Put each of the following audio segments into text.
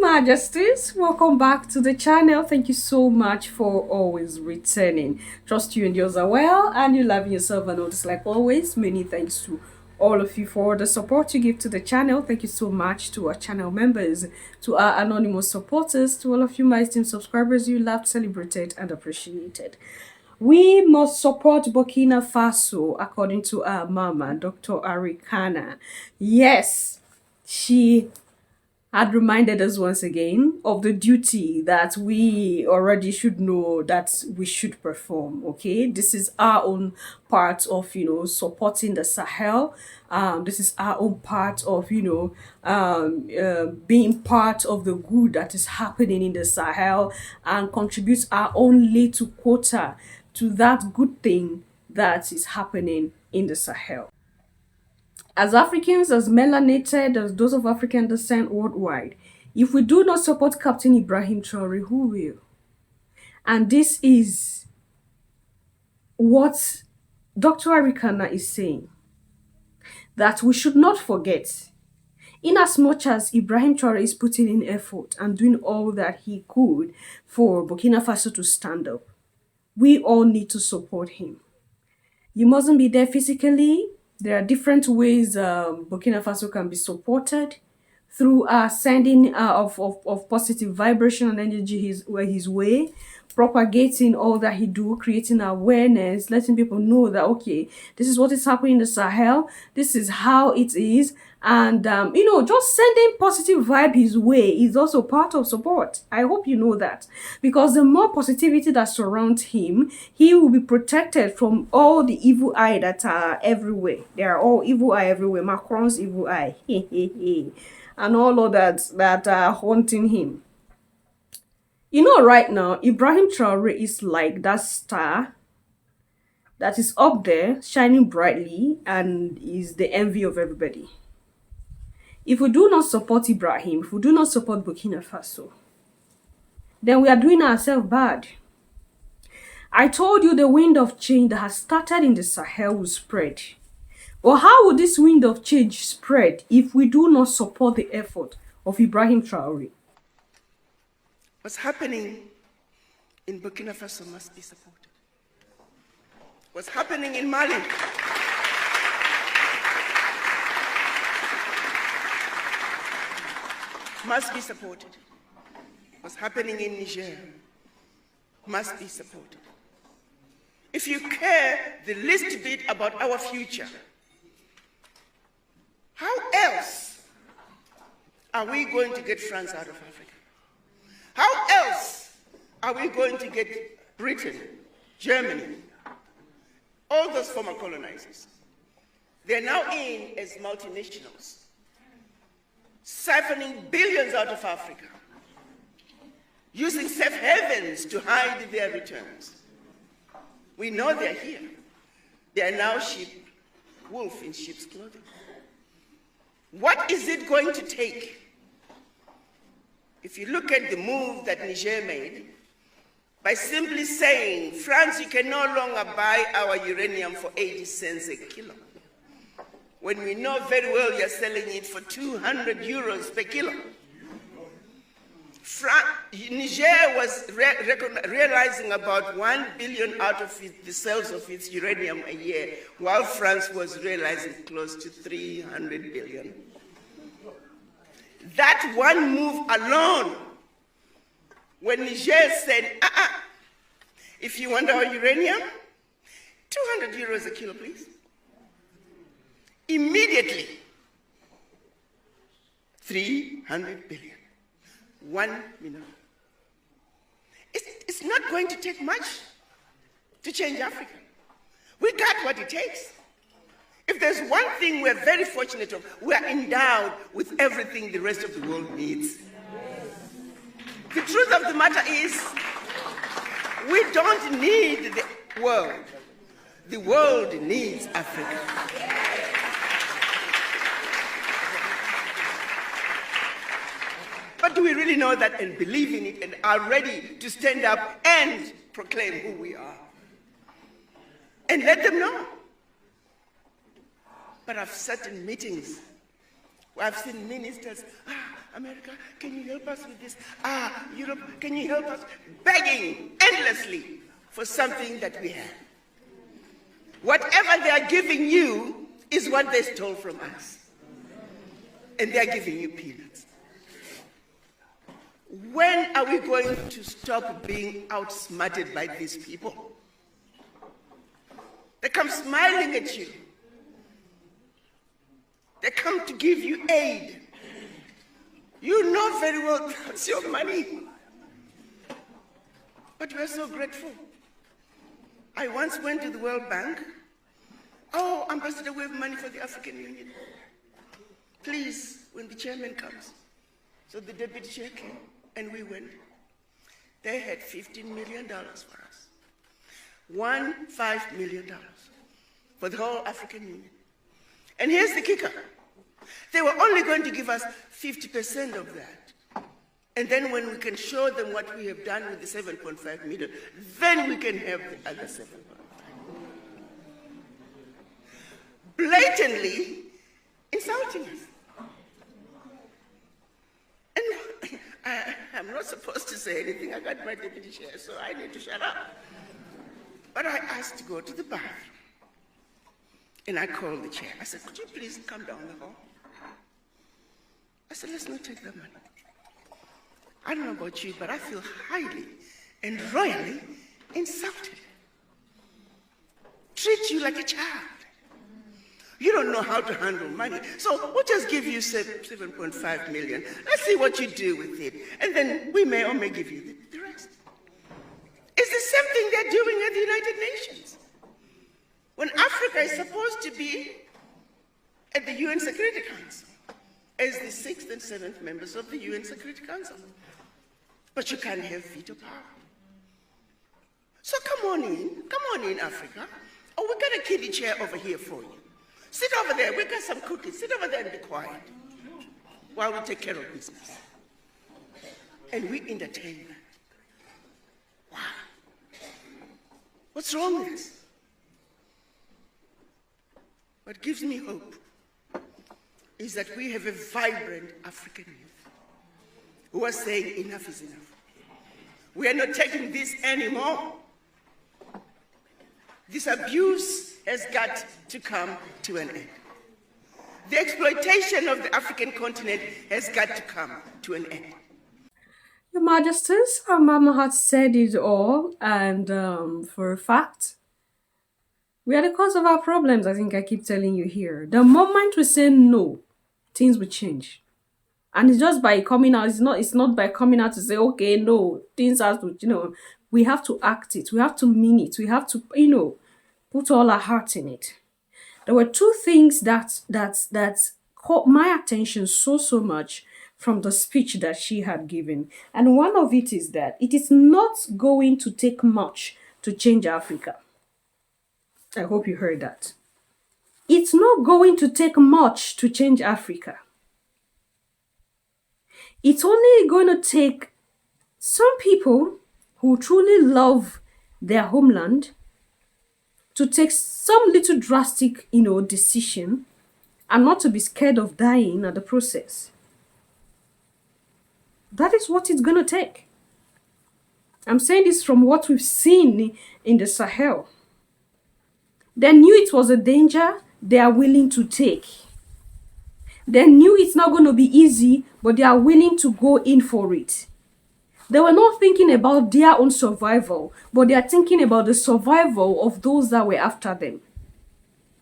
Majesties, welcome back to the channel. Thank you so much for always returning. Trust you and yours are well and you love yourself and others like always. Many thanks to all of you for the support you give to the channel. Thank you so much to our channel members, to our anonymous supporters, to all of you my esteemed subscribers you loved, celebrated and appreciated. We must support Burkina Faso according to our mama, Dr. Arikana. Yes, she had reminded us once again of the duty that we already should know that we should perform. Okay, this is our own part of supporting the Sahel. This is our own part of being part of the good that is happening in the Sahel and contributes our own little quota to that good thing that is happening in the Sahel. As Africans, as melanated, as those of African descent worldwide, if we do not support Captain Ibrahim Traore, who will? And this is what Dr. Arikana is saying, that we should not forget, in as much as Ibrahim Traore is putting in effort and doing all that he could for Burkina Faso to stand up, we all need to support him. You mustn't be there physically. There are different ways Burkina Faso can be supported through sending of positive vibration and energy his way, propagating all that he do, creating awareness, letting people know that, okay, this is what is happening in the Sahel, this is how it is, and just sending positive vibe his way is also part of support. I hope you know that, because the more positivity that surrounds him, he will be protected from all the evil eye that are everywhere. There are all evil eye everywhere. Macron's evil eye, and all of that are haunting him. Right now, Ibrahim Traore is like that star that is up there, shining brightly, and is the envy of everybody. If we do not support Ibrahim, if we do not support Burkina Faso, then we are doing ourselves bad. I told you the wind of change that has started in the Sahel will spread. But how will this wind of change spread if we do not support the effort of Ibrahim Traore? What's happening in Burkina Faso must be supported. What's happening in Mali must be supported. What's happening in Niger must be supported. If you care the least bit about our future, how else are we going to get France out of Africa? How else are we going to get Britain, Germany, all those former colonizers? They're now in as multinationals, siphoning billions out of Africa, using safe havens to hide their returns. We know they're here. They are now wolf in sheep's clothing. What is it going to take? If you look at the move that Niger made, by simply saying, France, you can no longer buy our uranium for 80 cents a kilo, when we know very well you're selling it for 200 euros per kilo. Niger was realizing about 1 billion out of the sales of its uranium a year, while France was realizing close to 300 billion. That one move alone, when Niger said, if you want our uranium, 200 euros a kilo, please. Immediately, 300 billion. 1 million. It's not going to take much to change Africa. We got what it takes. If there's one thing we're very fortunate of, we are endowed with everything the rest of the world needs. The truth of the matter is, we don't need the world. The world needs Africa. But do we really know that and believe in it and are ready to stand up and proclaim who we are? And let them know. But I've sat in meetings where I've seen ministers, America, can you help us with this? Europe, can you help us? Begging endlessly for something that we have. Whatever they are giving you is what they stole from us. And they are giving you peanuts. When are we going to stop being outsmarted by these people? They come smiling at you. They come to give you aid. You know very well that's your money. But we're so grateful. I once went to the World Bank. Oh, Ambassador, we have money for the African Union. Please, when the chairman comes. So the deputy chair came, and we went. They had $15 million for us. $15 million for the whole African Union. And here's the kicker. They were only going to give us 50% of that. And then when we can show them what we have done with the 7.5 million, then we can have the other 7.5. Blatantly insulting us. And I'm not supposed to say anything. I got my deputy chair, so I need to shut up. But I asked to go to the bathroom. And I called the chair. I said, could you please come down the hall? I said, let's not take that money. I don't know about you, but I feel highly and royally insulted. Treat you like a child. You don't know how to handle money. So we'll just give you 7.5 million. Let's see what you do with it. And then we may or may give you the rest. It's the same thing they're doing at the United Nations. When Africa is supposed to be at the UN Security Council as the sixth and seventh members of the UN Security Council. But you can't have veto power. So come on in, Africa. Oh, we got a kiddie chair over here for you. Sit over there, we got some cookies. Sit over there and be quiet while we take care of business. And we entertain them. Wow. What's wrong with us? What gives me hope is that we have a vibrant African youth who are saying enough is enough. We are not taking this anymore. This abuse has got to come to an end. The exploitation of the African continent has got to come to an end. Your Majesties, our Mama had said it all, and for a fact, we are the cause of our problems. I think I keep telling you here. The moment we say no, things will change. And it's just by coming out, it's not by coming out to say, okay, no, things have to, we have to act it. We have to mean it. We have to, put all our heart in it. There were two things that caught my attention so much from the speech that she had given. And one of it is that it is not going to take much to change Africa. I hope you heard that. It's not going to take much to change Africa. It's only going to take some people who truly love their homeland to take some little drastic, decision and not to be scared of dying at the process. That is what it's going to take. I'm saying this from what we've seen in the Sahel. They knew it was a danger they are willing to take. They knew it's not going to be easy, but they are willing to go in for it. They were not thinking about their own survival, but they are thinking about the survival of those that were after them.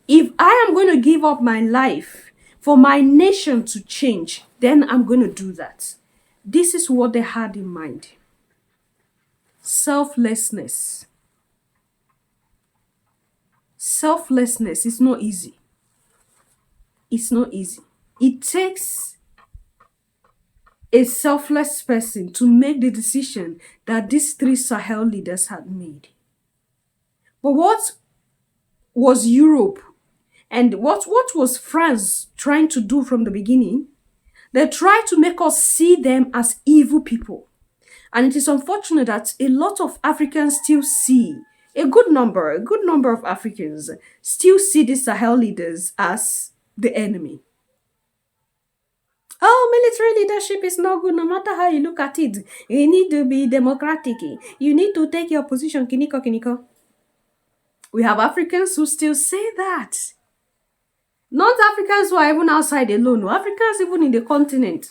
If I am going to give up my life for my nation to change, then I'm going to do that. This is what they had in mind. Selflessness. Selflessness is not easy. It's not easy. It takes a selfless person to make the decision that these three Sahel leaders had made. But what was Europe and what was France trying to do from the beginning? They tried to make us see them as evil people. And it is unfortunate that a lot of Africans still see, a good number of Africans still see the Sahel leaders as the enemy. Oh, military leadership is not good no matter how you look at it. You need to be democratic. You need to take your position, kiniko kiniko. We have Africans who still say that. Not Africans who are even outside alone, no. Africans even in the continent.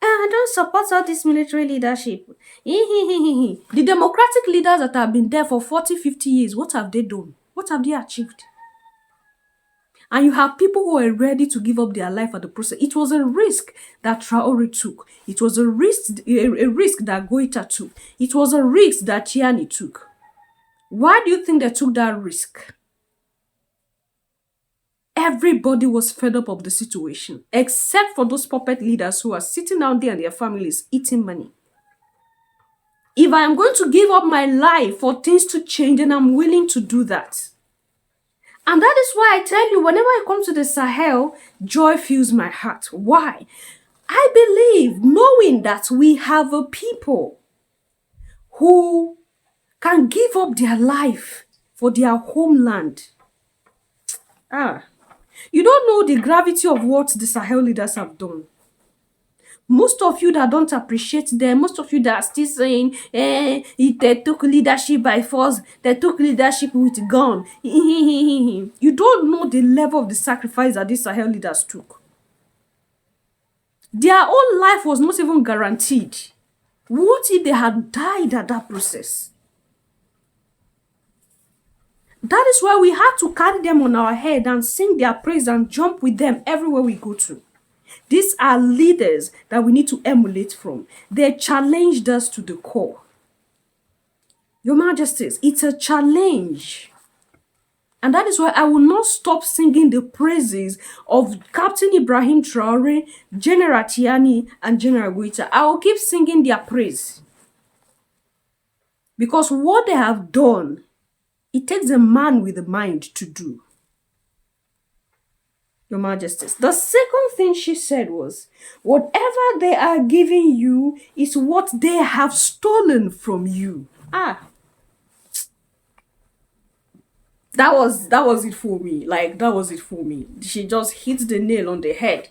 I don't support all this military leadership. The democratic leaders that have been there for 40, 50 years, what have they done? What have they achieved? And you have people who are ready to give up their life at the process. It was a risk that Traore took. It was a risk that Goita took. It was a risk that Chiani took. Why do you think they took that risk? Everybody was fed up of the situation, except for those puppet leaders who are sitting down there and their families eating money. If I am going to give up my life for things to change, then I'm willing to do that. And that is why I tell you, whenever I come to the Sahel, joy fills my heart. Why? I believe, knowing that we have a people who can give up their life for their homeland. You don't know the gravity of what the Sahel leaders have done. Most of you that don't appreciate them, most of you that are still saying, they took leadership by force, they took leadership with gun. You don't know the level of the sacrifice that these Sahel leaders took. Their own life was not even guaranteed. What if they had died at that process? That is why we had to carry them on our head and sing their praise and jump with them everywhere we go to. These are leaders that we need to emulate from. They challenged us to the core. Your Majesties, it's a challenge. And that is why I will not stop singing the praises of Captain Ibrahim Traore, General Tiani, and General Goita. I will keep singing their praise. Because what they have done, it takes a man with a mind to do. Your Majesties. The second thing she said was, whatever they are giving you is what they have stolen from you. That was it for me. Like, that was it for me. She just hit the nail on the head.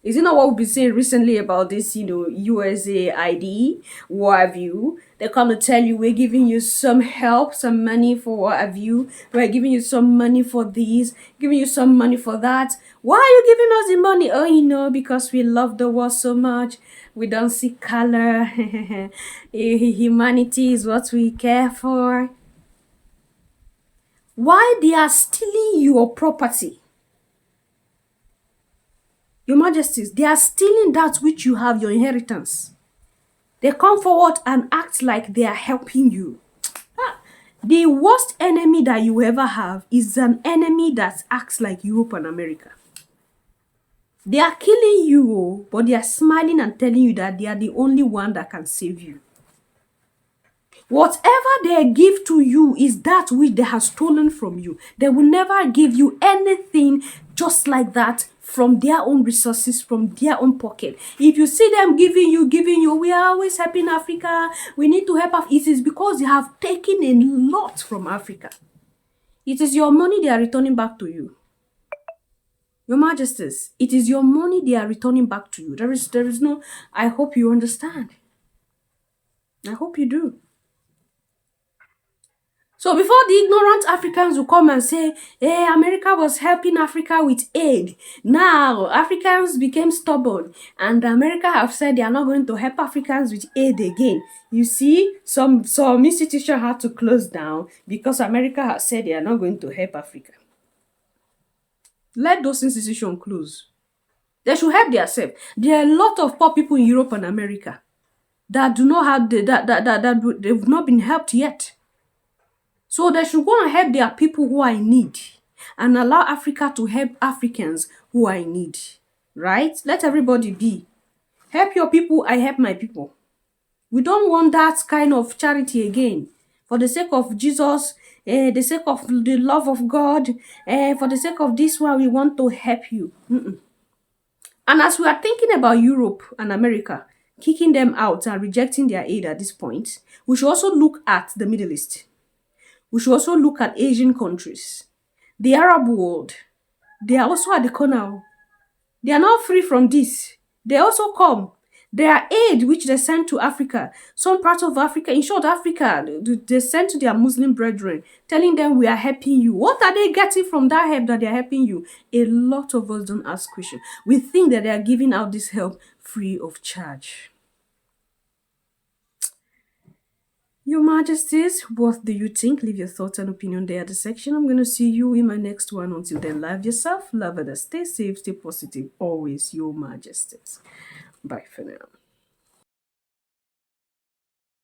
Is it not what we've been saying recently about this, USA ID? What have you? They come to tell you, we're giving you some help, some money for what have you. We're giving you some money for this, giving you some money for that. Why are you giving us the money? Oh, because we love the world so much. We don't see color. Humanity is what we care for. Why they are stealing your property? Your Majesties, they are stealing that which you have, your inheritance. They come forward and act like they are helping you. The worst enemy that you ever have is an enemy that acts like Europe and America. They are killing you, but they are smiling and telling you that they are the only one that can save you. Whatever they give to you is that which they have stolen from you. They will never give you anything just like that from their own resources, from their own pocket. If you see them giving you, we are always helping Africa, we need to help Africa. It is because they have taken a lot from Africa. It is your money they are returning back to you. Your Majesties, it is your money they are returning back to you. There is no, I hope you understand. I hope you do. So before the ignorant Africans will come and say, hey, America was helping Africa with aid. Now, Africans became stubborn. And America have said they are not going to help Africans with aid again. You see, some institution had to close down because America has said they are not going to help Africa. Let those institutions close. They should help themselves. There are a lot of poor people in Europe and America that do not have they've not been helped yet. So they should go and help their people who are in need and allow Africa to help Africans who are in need. Right? Let everybody be. Help your people, I help my people. We don't want that kind of charity again. For the sake of Jesus, the sake of the love of God, for the sake of this one, we want to help you. And as we are thinking about Europe and America, kicking them out and rejecting their aid at this point, we should also look at the Middle East. We should also look at Asian countries. The Arab world, they are also at the corner. They are not free from this. They also come. Their aid, which they send to Africa, some parts of Africa, in short, Africa, they send to their Muslim brethren, telling them we are helping you. What are they getting from that help that they are helping you? A lot of us don't ask questions. We think that they are giving out this help free of charge. Your Majesties, what do you think? Leave your thoughts and opinion there at the section. I'm going to see you in my next one. Until then, love yourself, love others, stay safe, stay positive. Always, Your Majesties. Bye for now.